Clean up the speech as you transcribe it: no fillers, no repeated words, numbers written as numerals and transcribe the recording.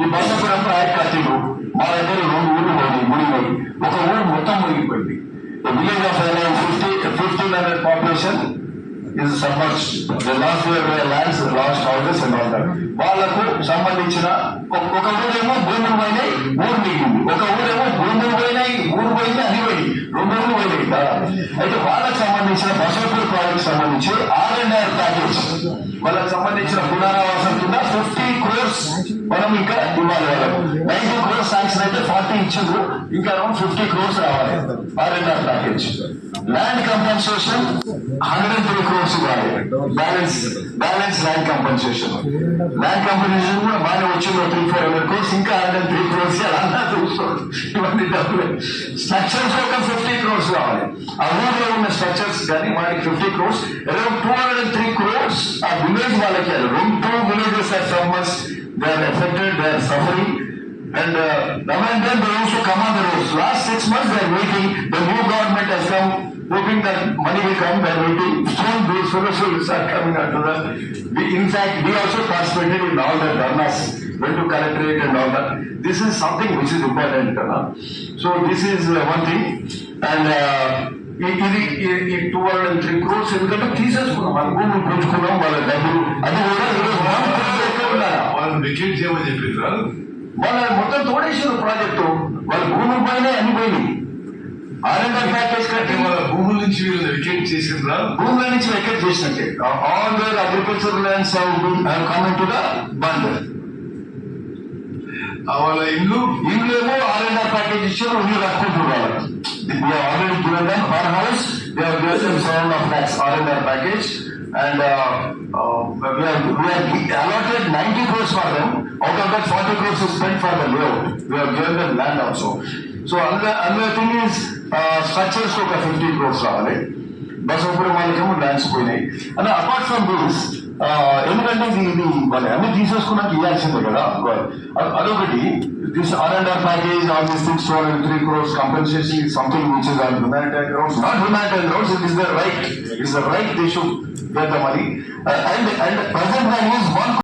ఈ బసపురం ప్రాజెక్ట్ కట్టిండు, మా దగ్గర 2 ఊళ్ళు పోయి మునిగిపోయి, ఒక ఊరు మొత్తం మునిగిపోయింది. Village of 1500 population is submerged. The last their lands, lost houses and all that. వాళ్ళకు సంబంధించిన ఒక ఊరేమో భూములు పోయినాయి, ఊరు మిగిలింది. ఒక ఊరేమో భూములు పోయినాయి, ఊరు పోయింది, అని పోయింది. 2 ఊళ్ళు పోయినాయి. అయితే వాళ్ళకి సంబంధించిన బసవపూర్ ప్రాజెక్ట్ సంబంధించి R&R ప్యాకేజ్, వాళ్ళకి సంబంధించిన పునరావాసం కింద 50 crores మనం ఇంకా ఇవ్వాలి. వాళ్ళకు 90 crores శాంక్షన్ అయితే 40 ఇచ్చిండ్రు, ఇంకా అరౌండ్ 50 crores రావాలి R&R package. Land compensation 103 crores ఇవ్వాలి. బ్యాలెన్స్ ల్యాండ్ కంపెన్సేషన్ కూడా బాగానే వచ్చింది, 300-400 crores, ఇంకా 103 crores అలా చూసుకోండి. ఇవన్నీ డబ్బులు. స్ట్రక్చర్స్ ఒక 50 crores కావాలి. ఆ ఊళ్ళో ఉన్న స్ట్రక్చర్స్ కానీ వాటికి 50 crores, అరౌండ్ 203 crores ఆ విలేజ్ వాళ్ళకి. 2 villages are submerged, they are affected, they are suffering. And now and then they also come on the roads. Last 6 months they are waiting. The new government has come, hoping that money will come. They are waiting. Soon those fellows will start coming out to that. In fact, we also participated in all the dharnas, went to collectorate and all that. This is something which is important. So this is one thing. And ఇది 203 crores ఎందుకంటే తీసేసుకున్నాం, మన భూములు పెంచుకున్నాం, వాళ్ళ డబ్బులు అది కూడా వాళ్ళని వెకేట్ చేయమని చెప్పారు. వాళ్ళ మొత్తం తోడేసిన ప్రాజెక్టు, వాళ్ళ భూములు పోయినాయి, అన్ని పోయినాయి. R&R ప్యాకేజ్ కట్టి వాళ్ళ భూముల నుంచి వీళ్ళు వెకేట్ చేసిండ్రా, భూముల నుంచి వెకేట్ చేసినట్టే. All their agriculture lands have come to the bund. వాళ్ళ ఇల్లు ఏమో R&R ప్యాకేజ్ ఇచ్చారు, ఇల్లు కట్టుకుంటున్నారు వాళ్ళకి. We have already given them per house, they have given them 7.5 lakhs R&R package, and we have allotted 90 crores for them. Out of that 40 crores is spent for the layout. We have given them land also. So another thing is structures ఒక 50 crores రావాలి. బసవపురం వాళ్ళకేమో lands పోయినాయి. And apart from this, ఎందుకంటే ఇది వాళ్ళు అన్ని తీసేసుకున్నాక ఇవ్వాల్సిందే కదా. అదొకటి, this R&R package, all these things, 203 crores compensation is something which is on humanitarian grounds. Not humanitarian grounds, it is the right. It is the right they should get the money. And present value is 1